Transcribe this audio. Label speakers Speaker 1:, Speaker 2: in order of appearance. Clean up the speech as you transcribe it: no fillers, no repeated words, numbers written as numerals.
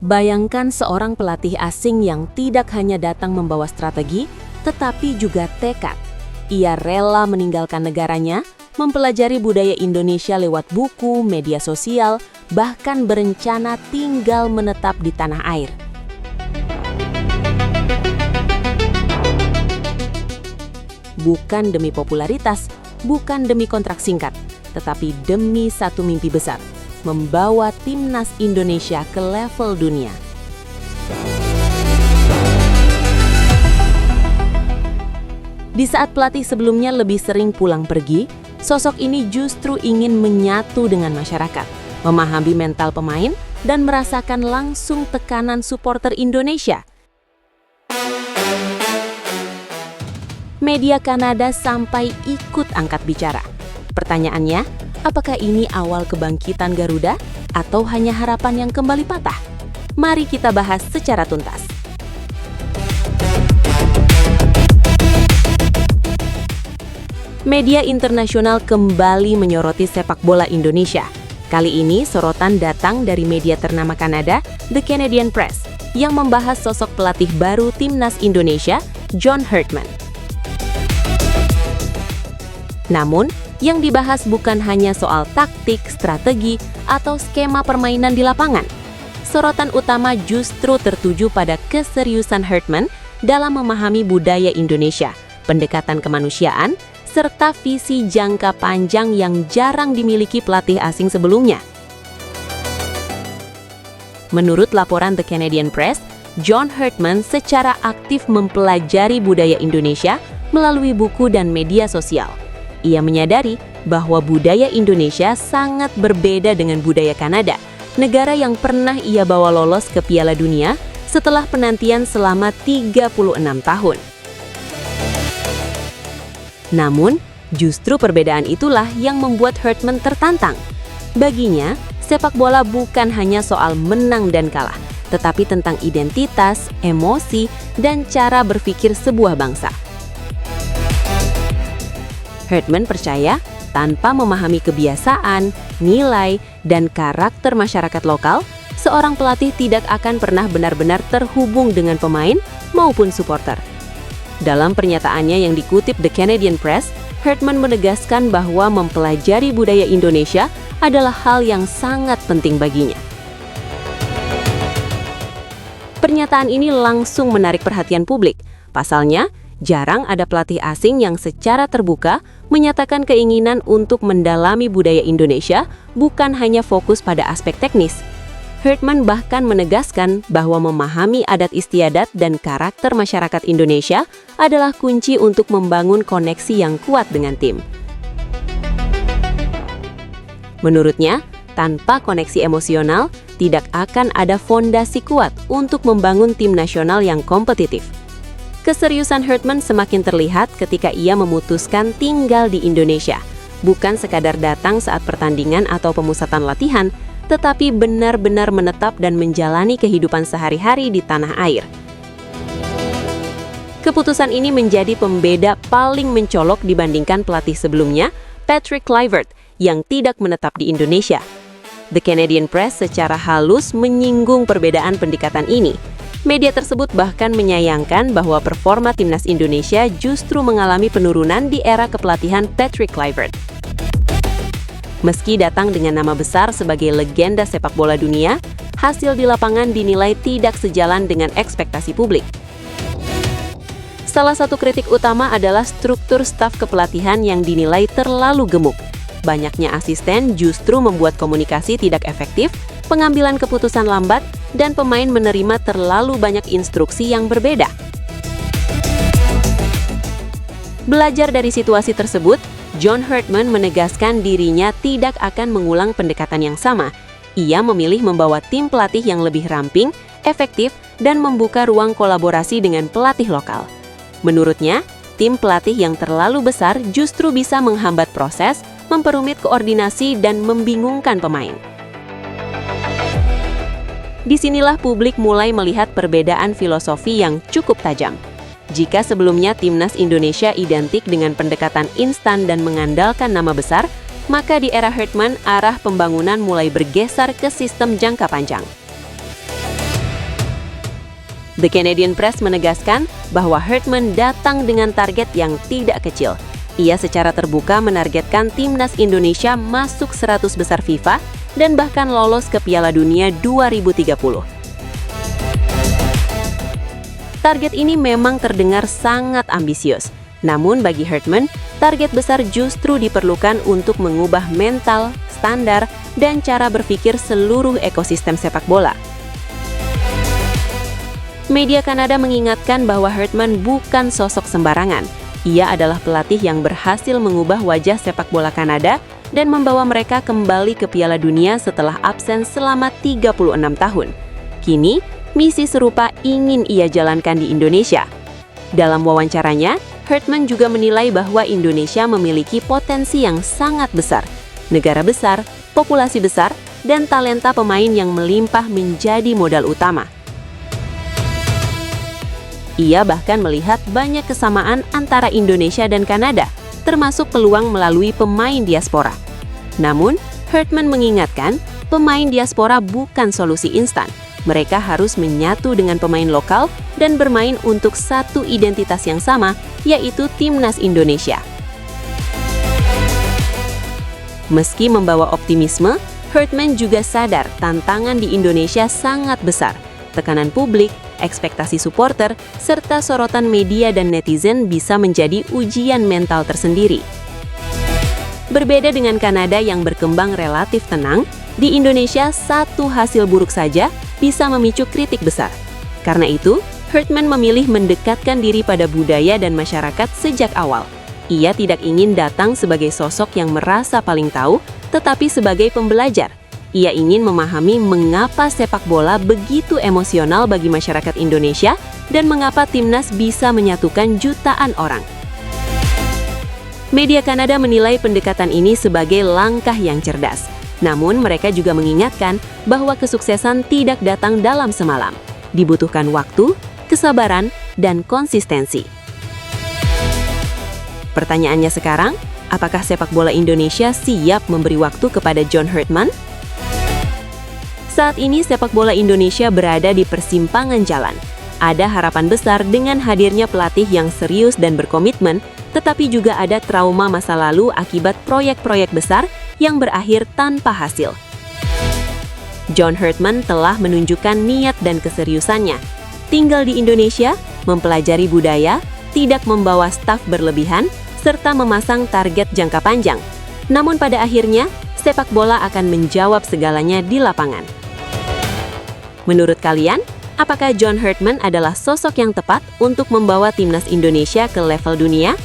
Speaker 1: Bayangkan seorang pelatih asing yang tidak hanya datang membawa strategi, tetapi juga tekad. Ia rela meninggalkan negaranya, mempelajari budaya Indonesia lewat buku, media sosial, bahkan berencana tinggal menetap di tanah air. Bukan demi popularitas, bukan demi kontrak singkat, tetapi demi satu mimpi besar, membawa timnas Indonesia ke level dunia. Di saat pelatih sebelumnya lebih sering pulang pergi, sosok ini justru ingin menyatu dengan masyarakat, memahami mental pemain, dan merasakan langsung tekanan supporter Indonesia. Media Kanada sampai ikut angkat bicara. Pertanyaannya, apakah ini awal kebangkitan Garuda atau hanya harapan yang kembali patah? Mari kita bahas secara tuntas. Media internasional kembali menyoroti sepak bola Indonesia. Kali ini sorotan datang dari media ternama Kanada, The Canadian Press, yang membahas sosok pelatih baru timnas Indonesia, John Herdman. Namun, yang dibahas bukan hanya soal taktik, strategi, atau skema permainan di lapangan. Sorotan utama justru tertuju pada keseriusan Herdman dalam memahami budaya Indonesia, pendekatan kemanusiaan, serta visi jangka panjang yang jarang dimiliki pelatih asing sebelumnya. Menurut laporan The Canadian Press, John Herdman secara aktif mempelajari budaya Indonesia melalui buku dan media sosial. Ia menyadari bahwa budaya Indonesia sangat berbeda dengan budaya Kanada, negara yang pernah ia bawa lolos ke Piala Dunia setelah penantian selama 36 tahun. Namun, justru perbedaan itulah yang membuat Herdman tertantang. Baginya, sepak bola bukan hanya soal menang dan kalah, tetapi tentang identitas, emosi, dan cara berpikir sebuah bangsa. Herdman percaya, tanpa memahami kebiasaan, nilai, dan karakter masyarakat lokal, seorang pelatih tidak akan pernah benar-benar terhubung dengan pemain maupun supporter. Dalam pernyataannya yang dikutip The Canadian Press, Herdman menegaskan bahwa mempelajari budaya Indonesia adalah hal yang sangat penting baginya. Pernyataan ini langsung menarik perhatian publik. Pasalnya, jarang ada pelatih asing yang secara terbuka menyatakan keinginan untuk mendalami budaya Indonesia, bukan hanya fokus pada aspek teknis. Herdman bahkan menegaskan bahwa memahami adat istiadat dan karakter masyarakat Indonesia adalah kunci untuk membangun koneksi yang kuat dengan tim. Menurutnya, tanpa koneksi emosional, tidak akan ada fondasi kuat untuk membangun tim nasional yang kompetitif. Keseriusan Herdman semakin terlihat ketika ia memutuskan tinggal di Indonesia, bukan sekadar datang saat pertandingan atau pemusatan latihan, tetapi benar-benar menetap dan menjalani kehidupan sehari-hari di tanah air. Keputusan ini menjadi pembeda paling mencolok dibandingkan pelatih sebelumnya, Patrick Kluivert, yang tidak menetap di Indonesia. The Canadian Press secara halus menyinggung perbedaan pendekatan ini. Media tersebut bahkan menyayangkan bahwa performa timnas Indonesia justru mengalami penurunan di era kepelatihan Patrick Kluivert. Meski datang dengan nama besar sebagai legenda sepak bola dunia, hasil di lapangan dinilai tidak sejalan dengan ekspektasi publik. Salah satu kritik utama adalah struktur staf kepelatihan yang dinilai terlalu gemuk. Banyaknya asisten justru membuat komunikasi tidak efektif, pengambilan keputusan lambat, dan pemain menerima terlalu banyak instruksi yang berbeda. Belajar dari situasi tersebut, John Herdman menegaskan dirinya tidak akan mengulang pendekatan yang sama. Ia memilih membawa tim pelatih yang lebih ramping, efektif, dan membuka ruang kolaborasi dengan pelatih lokal. Menurutnya, tim pelatih yang terlalu besar justru bisa menghambat proses, memperumit koordinasi, dan membingungkan pemain. Disinilah publik mulai melihat perbedaan filosofi yang cukup tajam. Jika sebelumnya timnas Indonesia identik dengan pendekatan instan dan mengandalkan nama besar, maka di era Herdman arah pembangunan mulai bergeser ke sistem jangka panjang. The Canadian Press menegaskan bahwa Hartman datang dengan target yang tidak kecil. Ia secara terbuka menargetkan timnas Indonesia masuk 100 besar FIFA dan bahkan lolos ke Piala Dunia 2030. Target ini memang terdengar sangat ambisius. Namun bagi Hartman, target besar justru diperlukan untuk mengubah mental, standar, dan cara berpikir seluruh ekosistem sepak bola. Media Kanada mengingatkan bahwa Hartman bukan sosok sembarangan. Ia adalah pelatih yang berhasil mengubah wajah sepak bola Kanada dan membawa mereka kembali ke Piala Dunia setelah absen selama 36 tahun. Kini, misi serupa ingin ia jalankan di Indonesia. Dalam wawancaranya, Hartman juga menilai bahwa Indonesia memiliki potensi yang sangat besar. Negara besar, populasi besar, dan talenta pemain yang melimpah menjadi modal utama. Ia bahkan melihat banyak kesamaan antara Indonesia dan Kanada, termasuk peluang melalui pemain diaspora. Namun, Hartman mengingatkan, pemain diaspora bukan solusi instan. Mereka harus menyatu dengan pemain lokal dan bermain untuk satu identitas yang sama, yaitu Timnas Indonesia. Meski membawa optimisme, Hartman juga sadar tantangan di Indonesia sangat besar. Tekanan publik, ekspektasi supporter, serta sorotan media dan netizen bisa menjadi ujian mental tersendiri. Berbeda dengan Kanada yang berkembang relatif tenang, di Indonesia satu hasil buruk saja bisa memicu kritik besar. Karena itu, Hartman memilih mendekatkan diri pada budaya dan masyarakat sejak awal. Ia tidak ingin datang sebagai sosok yang merasa paling tahu, tetapi sebagai pembelajar. Ia ingin memahami mengapa sepak bola begitu emosional bagi masyarakat Indonesia dan mengapa timnas bisa menyatukan jutaan orang. Media Kanada menilai pendekatan ini sebagai langkah yang cerdas. Namun mereka juga mengingatkan bahwa kesuksesan tidak datang dalam semalam. Dibutuhkan waktu, kesabaran, dan konsistensi. Pertanyaannya sekarang, apakah sepak bola Indonesia siap memberi waktu kepada John Hartman? Saat ini sepak bola Indonesia berada di persimpangan jalan. Ada harapan besar dengan hadirnya pelatih yang serius dan berkomitmen, tetapi juga ada trauma masa lalu akibat proyek-proyek besar yang berakhir tanpa hasil. John Hartman telah menunjukkan niat dan keseriusannya. Tinggal di Indonesia, mempelajari budaya, tidak membawa staf berlebihan, serta memasang target jangka panjang. Namun pada akhirnya, sepak bola akan menjawab segalanya di lapangan. Menurut kalian, apakah John Hartman adalah sosok yang tepat untuk membawa timnas Indonesia ke level dunia?